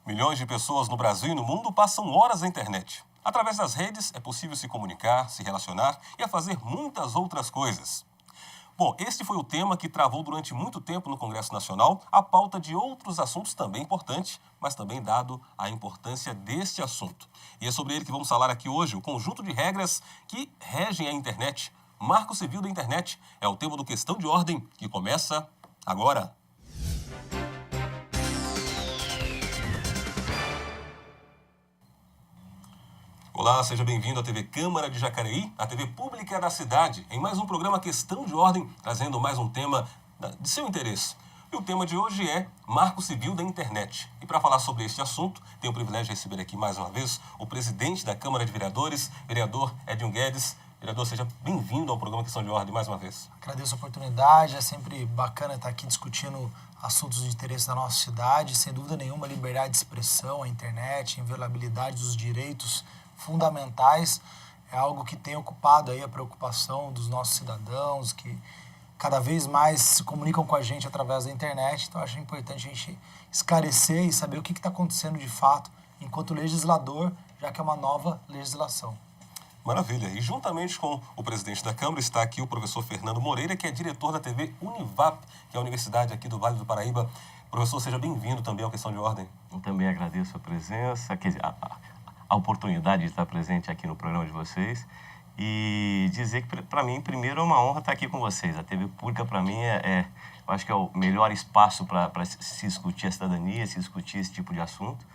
Milhões de pessoas no Brasil e no mundo passam horas na internet. Através das redes é possível se comunicar, se relacionar e a fazer muitas outras coisas. Bom, este foi o tema que travou durante muito tempo no Congresso Nacional a pauta de outros assuntos também importantes, mas também dado a importância deste assunto. E é sobre ele que vamos falar aqui hoje, o conjunto de regras que regem a internet. Marco Civil da Internet é o tema do Questão de Ordem que começa agora. Olá, seja bem-vindo à TV Câmara de Jacareí, a TV pública da cidade, em mais um programa Questão de Ordem, trazendo mais um tema de seu interesse. E o tema de hoje é Marco Civil da Internet. E para falar sobre este assunto, tenho o privilégio de receber aqui mais uma vez o presidente da Câmara de Vereadores, vereador Edinho Guedes. Vereador, seja bem-vindo ao programa Questão de Ordem mais uma vez. Agradeço a oportunidade, é sempre bacana estar aqui discutindo assuntos de interesse da nossa cidade. Sem dúvida nenhuma, a liberdade de expressão, a internet, a inviolabilidade dos direitos fundamentais é algo que tem ocupado aí a preocupação dos nossos cidadãos, que cada vez mais se comunicam com a gente através da internet. Então, acho importante a gente esclarecer e saber o que está acontecendo de fato enquanto legislador, já que é uma nova legislação. Maravilha. E juntamente com o presidente da Câmara está aqui o professor Fernando Moreira, que é diretor da TV Univap, que é a universidade aqui do Vale do Paraíba. Professor, seja bem-vindo também ao Questão de Ordem. Eu também agradeço a presença, a oportunidade de estar presente aqui no programa de vocês e dizer que, para mim, primeiro, é uma honra estar aqui com vocês. A TV Pública, para mim, eu acho que é o melhor espaço para se discutir a cidadania, se discutir esse tipo de assunto.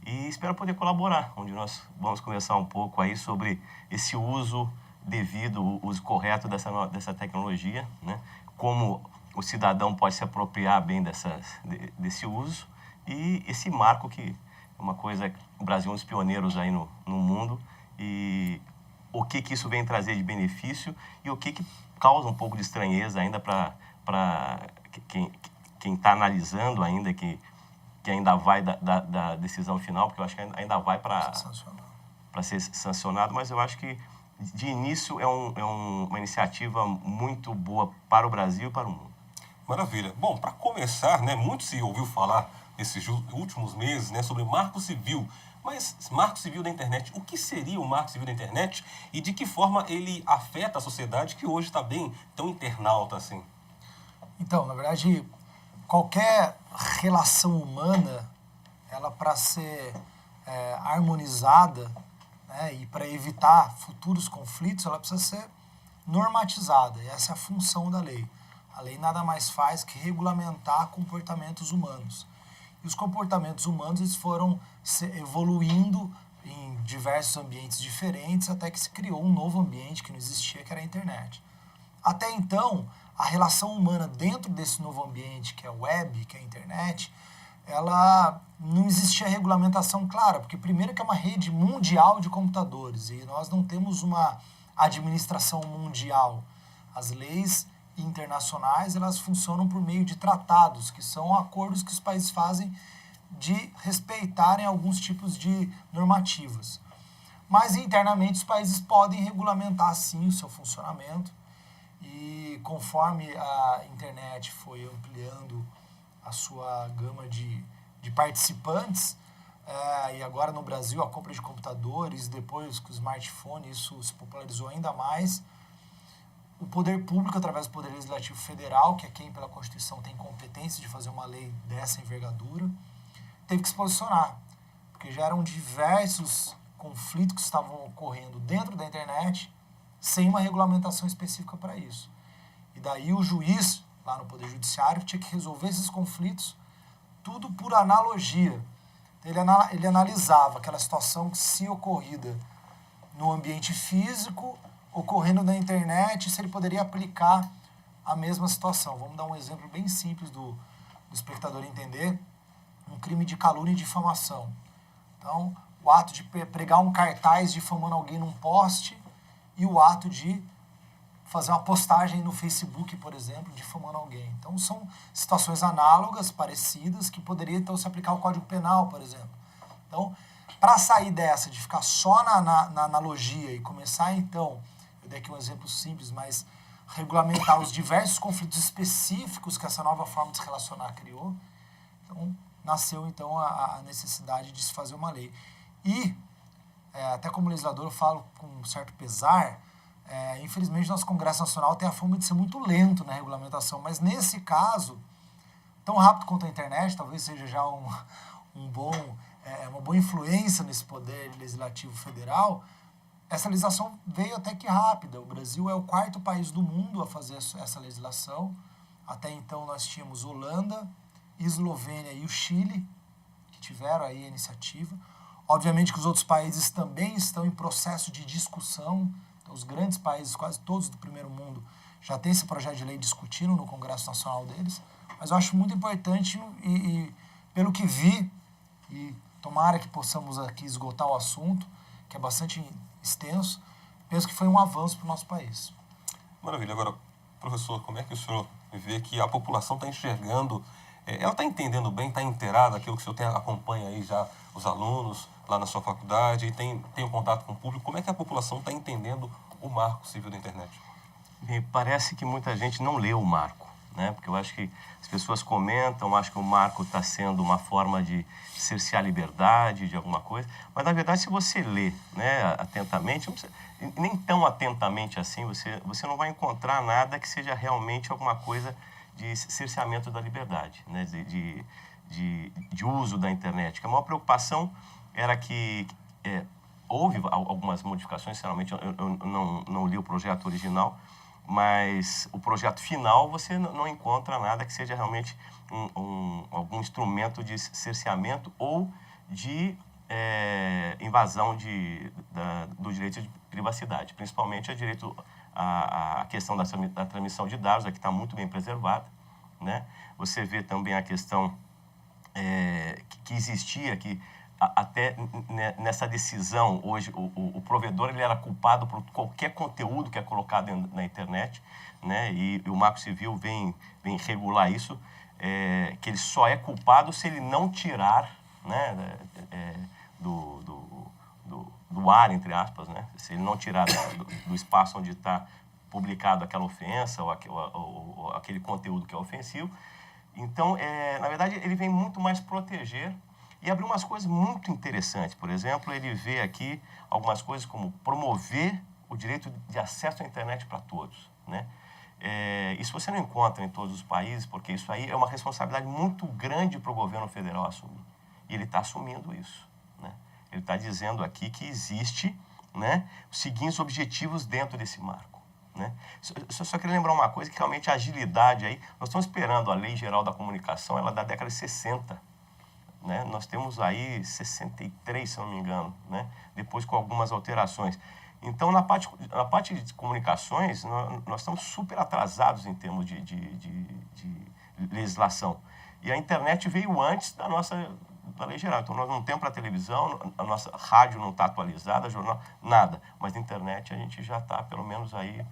E espero poder colaborar, onde nós vamos conversar um pouco aí sobre esse uso devido, o uso correto dessa tecnologia, né? Como o cidadão pode se apropriar bem desse uso e esse marco que é uma coisa, o Brasil é um dos pioneiros aí no mundo, e o que isso vem trazer de benefício e o que causa um pouco de estranheza ainda para quem está analisando ainda, que ainda vai da decisão final, porque eu acho que ainda vai para ser sancionado, mas eu acho que, de início, é uma iniciativa muito boa para o Brasil e para o mundo. Maravilha. Bom, para começar, né, muito se ouviu falar nesses últimos meses, né, sobre Marco Civil. Mas Marco Civil da Internet, o que seria o Marco Civil da Internet e de que forma ele afeta a sociedade que hoje está bem tão internauta assim? Então, na verdade, qualquer relação humana, ela para ser harmonizada, né, e para evitar futuros conflitos, ela precisa ser normatizada. E essa é a função da lei. A lei nada mais faz que regulamentar comportamentos humanos. E os comportamentos humanos eles foram evoluindo em diversos ambientes diferentes até que se criou um novo ambiente que não existia, que era a internet. Até então, a relação humana dentro desse novo ambiente, que é a web, que é a internet, ela não existia regulamentação clara, porque primeiro que é uma rede mundial de computadores e nós não temos uma administração mundial. As leis internacionais, elas funcionam por meio de tratados, que são acordos que os países fazem de respeitarem alguns tipos de normativas. Mas internamente os países podem regulamentar sim o seu funcionamento e conforme a internet foi ampliando a sua gama de participantes, e agora no Brasil a compra de computadores, depois com o smartphone isso se popularizou ainda mais. O poder público, através do Poder Legislativo Federal, que é quem pela Constituição tem competência de fazer uma lei dessa envergadura, teve que se posicionar, porque já eram diversos conflitos que estavam ocorrendo dentro da internet sem uma regulamentação específica para isso. E daí o juiz, lá no Poder Judiciário, tinha que resolver esses conflitos tudo por analogia. Ele analisava aquela situação se ocorrida no ambiente físico, ocorrendo na internet, se ele poderia aplicar a mesma situação. Vamos dar um exemplo bem simples do espectador entender. Um crime de calúnia e difamação. Então, o ato de pregar um cartaz difamando alguém num poste e o ato de fazer uma postagem no Facebook, por exemplo, difamando alguém. Então, são situações análogas, parecidas, que poderiam, então, se aplicar ao Código Penal, por exemplo. Então, para sair dessa, de ficar só na analogia e começar, então, eu dei aqui um exemplo simples, mas regulamentar os diversos conflitos específicos que essa nova forma de se relacionar criou. Então, nasceu então a necessidade de se fazer uma lei. E, até como legislador, eu falo com um certo pesar, infelizmente nosso Congresso Nacional tem a fama de ser muito lento na regulamentação, mas nesse caso, tão rápido quanto a internet, talvez seja já uma boa influência nesse poder legislativo federal, essa legislação veio até que rápida. O Brasil é o 4º país do mundo a fazer essa legislação. Até então nós tínhamos Holanda, Eslovênia e o Chile, que tiveram aí a iniciativa. Obviamente que os outros países também estão em processo de discussão. Então, os grandes países, quase todos do primeiro mundo, já têm esse projeto de lei discutindo no Congresso Nacional deles. Mas eu acho muito importante e pelo que vi, e tomara que possamos aqui esgotar o assunto, que é bastante extenso, penso que foi um avanço para o nosso país. Maravilha. Agora, professor, como é que o senhor vê que a população está enxergando, ela está entendendo bem, está inteirada daquilo que o senhor acompanha aí já os alunos lá na sua faculdade e tem um contato com o público, como é que a população está entendendo o Marco Civil da Internet? Me parece que muita gente não leu o marco, né? Porque eu acho que as pessoas comentam, acho que o marco está sendo uma forma de cercear a liberdade de alguma coisa, mas na verdade se você lê, né, atentamente, nem tão atentamente assim, você não vai encontrar nada que seja realmente alguma coisa de cerceamento da liberdade, né, de uso da internet. Que a maior preocupação era que houve algumas modificações, sinceramente eu não li o projeto original, mas o projeto final você não encontra nada que seja realmente algum instrumento de cerceamento ou de invasão do direito de privacidade, principalmente a questão da transmissão de dados, que está muito bem preservada, né? Você vê também a questão que existia, que até nessa decisão, hoje, o provedor ele era culpado por qualquer conteúdo que é colocado na internet, né? E o Marco Civil vem regular isso, que ele só é culpado se ele não tirar, né, do ar, entre aspas, né? Se ele não tirar do espaço onde está publicado aquela ofensa ou aquele conteúdo que é ofensivo. Então, na verdade, ele vem muito mais proteger e abrir umas coisas muito interessantes. Por exemplo, ele vê aqui algumas coisas como promover o direito de acesso à internet para todos, né? Isso você não encontra em todos os países, porque isso aí é uma responsabilidade muito grande para o governo federal assumir. E ele está assumindo isso, né? Ele está dizendo aqui que existe, né, os seguintes objetivos dentro desse marco, né? Só queria lembrar uma coisa, que realmente a agilidade aí, nós estamos esperando a Lei Geral da Comunicação, ela é da década de 60, né? Nós temos aí 63, se não me engano, né? Depois com algumas alterações. Então, na parte de comunicações, nós estamos super atrasados em termos de legislação. E a internet veio antes da Lei Geral. Então, nós não temos para televisão, a nossa rádio não está atualizada, jornal, nada. Mas na internet a gente já está, pelo menos, aí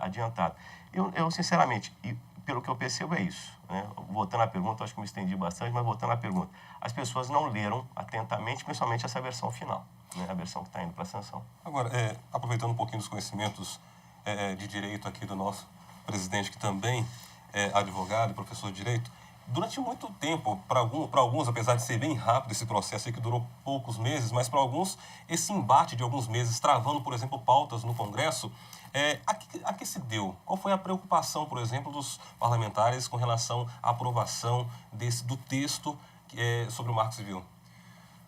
adiantado. Eu sinceramente, e pelo que eu percebo, é isso, né? Voltando à pergunta, acho que me estendi bastante, mas voltando à pergunta. As pessoas não leram atentamente, principalmente essa versão final, né? A versão que está indo para a sanção. Agora, aproveitando um pouquinho dos conhecimentos de direito aqui do nosso presidente, que também é advogado e professor de direito, durante muito tempo, para alguns, apesar de ser bem rápido esse processo aí, que durou poucos meses, mas para alguns, esse embate de alguns meses, travando, por exemplo, pautas no Congresso, a que se deu? Qual foi a preocupação, por exemplo, dos parlamentares com relação à aprovação do texto sobre o Marco Civil?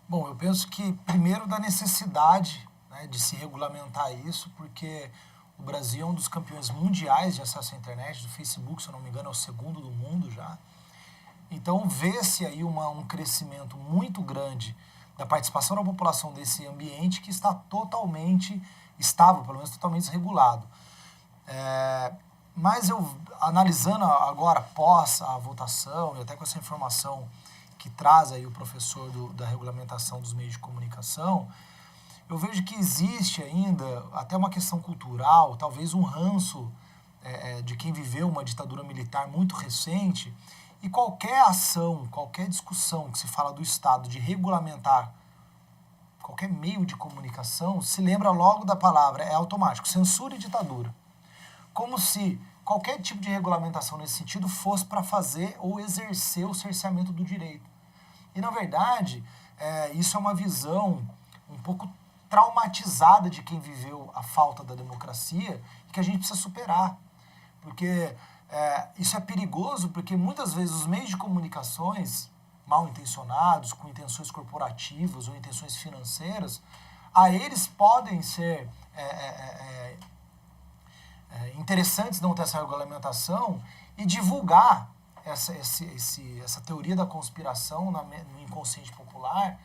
Bom, eu penso que, primeiro, da necessidade, né, de se regulamentar isso, porque o Brasil é um dos campeões mundiais de acesso à internet, do Facebook, se eu não me engano, é o 2º do mundo já. Então, vê-se aí um crescimento muito grande da participação da população desse ambiente que está totalmente estável, pelo menos totalmente desregulado. Mas eu, analisando agora, após a votação, e até com essa informação que traz aí o professor da regulamentação dos meios de comunicação, eu vejo que existe ainda até uma questão cultural, talvez um ranço de quem viveu uma ditadura militar muito recente, e qualquer ação, qualquer discussão que se fala do Estado de regulamentar qualquer meio de comunicação, se lembra logo da palavra, é automático, censura e ditadura. Como se qualquer tipo de regulamentação nesse sentido fosse para fazer ou exercer o cerceamento do direito. E, na verdade, isso é uma visão um pouco traumatizada de quem viveu a falta da democracia e que a gente precisa superar. Porque isso é perigoso, porque muitas vezes os meios de comunicações mal intencionados, com intenções corporativas ou intenções financeiras, a eles podem ser interessantes não ter essa regulamentação e divulgar essa teoria da conspiração no inconsciente popular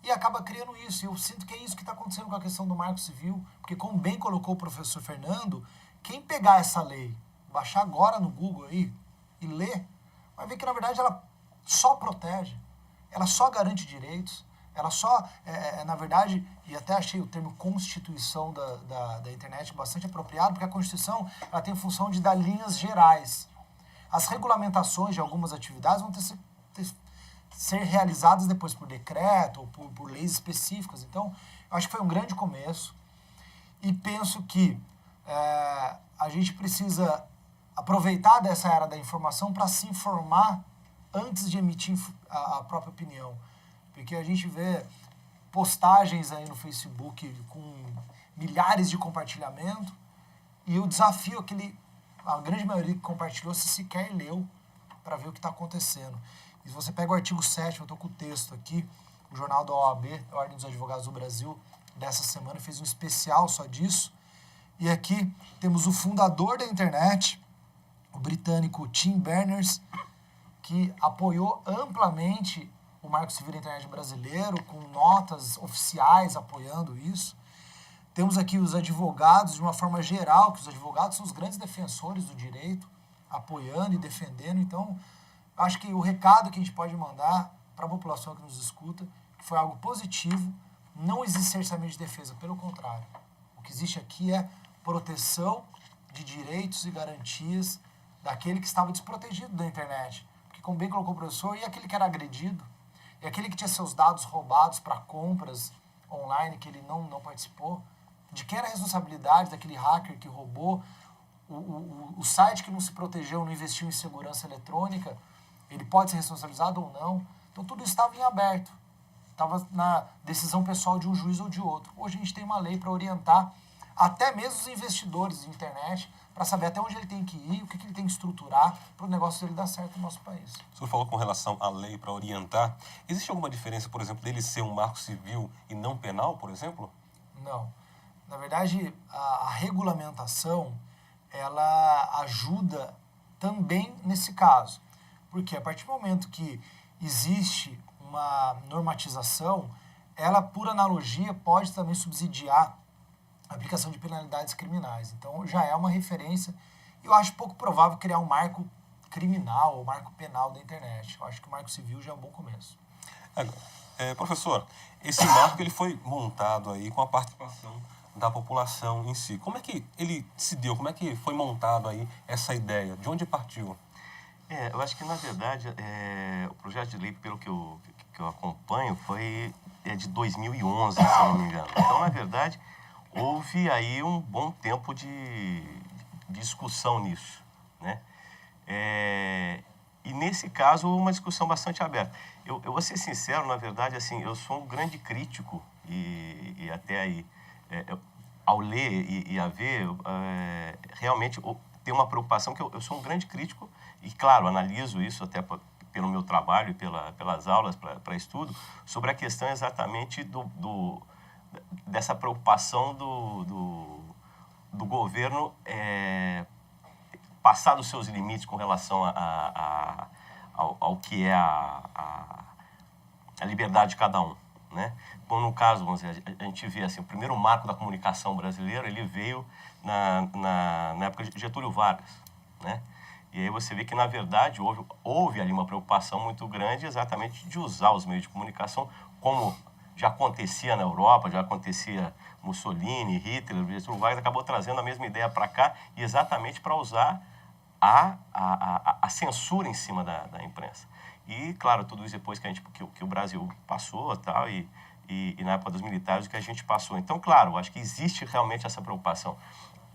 e acaba criando isso. E eu sinto que é isso que está acontecendo com a questão do Marco Civil, porque como bem colocou o professor Fernando, quem pegar essa lei, baixar agora no Google aí e ler, vai ver que na verdade ela só protege, ela só garante direitos, ela só, na verdade, e até achei o termo Constituição da internet bastante apropriado, porque a Constituição ela tem função de dar linhas gerais. As regulamentações de algumas atividades vão ser realizadas depois por decreto ou por leis específicas. Então, eu acho que foi um grande começo e penso que a gente precisa aproveitar dessa era da informação para se informar antes de emitir a própria opinião. Porque a gente vê postagens aí no Facebook com milhares de compartilhamento e eu desafio a grande maioria que compartilhou se sequer leu para ver o que está acontecendo. E se você pega o artigo 7º, eu estou com o texto aqui, o jornal da OAB, a Ordem dos Advogados do Brasil, dessa semana fez um especial só disso. E aqui temos o fundador da internet, o britânico Tim Berners, que apoiou amplamente o Marco Civil da Internet brasileiro, com notas oficiais apoiando isso. Temos aqui os advogados, de uma forma geral, que os advogados são os grandes defensores do direito, apoiando e defendendo. Então, acho que o recado que a gente pode mandar para a população que nos escuta, que foi algo positivo, não existe cerceamento de defesa, pelo contrário. O que existe aqui é proteção de direitos e garantias daquele que estava desprotegido da internet. Porque, como bem colocou o professor, e aquele que era agredido, e aquele que tinha seus dados roubados para compras online que ele não participou, de quem era a responsabilidade daquele hacker que roubou, o site que não se protegeu, não investiu em segurança eletrônica, ele pode ser responsabilizado ou não. Então tudo isso estava em aberto, estava na decisão pessoal de um juiz ou de outro. Hoje a gente tem uma lei para orientar até mesmo os investidores de internet, para saber até onde ele tem que ir, o que ele tem que estruturar para o negócio dele dar certo no nosso país. O senhor falou com relação à lei para orientar. Existe alguma diferença, por exemplo, dele ser um marco civil e não penal, por exemplo? Não. Na verdade, a regulamentação, ela ajuda também nesse caso. Porque a partir do momento que existe uma normatização, ela, por analogia, pode também subsidiar a aplicação de penalidades criminais. Então, já é uma referência. Eu acho pouco provável criar um marco criminal ou marco penal da internet. Eu acho que o marco civil já é um bom começo. Professor, esse marco ele foi montado aí com a participação da população em si. Como é que ele se deu? Como é que foi montado aí essa ideia? De onde partiu? Eu acho que, na verdade, o projeto de lei, pelo que eu acompanho, foi de 2011, se eu não me engano. Então, na verdade, houve aí um bom tempo de discussão nisso, né? E nesse caso, uma discussão bastante aberta. Eu vou ser sincero, na verdade, assim, eu sou um grande crítico e até aí, ao ler e a ver, realmente tem uma preocupação que eu sou um grande crítico e, claro, analiso isso até pelo meu trabalho e pelas aulas para estudo, sobre a questão exatamente dessa preocupação do governo passar dos seus limites com relação ao que é a liberdade de cada um, né? Bom, no caso, vamos dizer, a gente vê assim, o primeiro marco da comunicação brasileira, ele veio na época de Getúlio Vargas, né? E aí você vê que, na verdade, houve ali uma preocupação muito grande exatamente de usar os meios de comunicação como já acontecia na Europa, já acontecia Mussolini, Hitler, Getúlio Vargas acabou trazendo a mesma ideia para cá e exatamente para usar a censura em cima da imprensa. E, claro, tudo isso depois que o Brasil passou tal, e na época dos militares o que a gente passou. Então, claro, acho que existe realmente essa preocupação.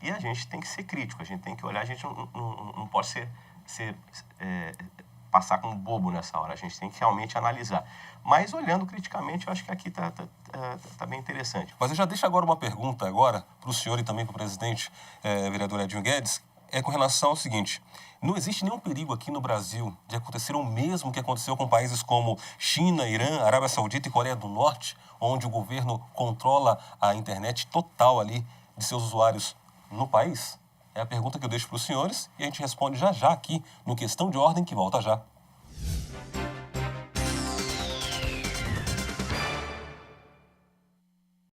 E a gente tem que ser crítico, a gente tem que olhar, a gente não pode ser passar como bobo nessa hora, a gente tem que realmente analisar. Mas olhando criticamente, eu acho que aqui tá bem interessante. Mas eu já deixo agora uma pergunta agora para o senhor e também para o presidente, vereador Edinho Guedes, com relação ao seguinte: não existe nenhum perigo aqui no Brasil de acontecer o mesmo que aconteceu com países como China, Irã, Arábia Saudita e Coreia do Norte, onde o governo controla a internet total ali de seus usuários no país? É a pergunta que eu deixo para os senhores e a gente responde já já aqui no Questão de Ordem, que volta já.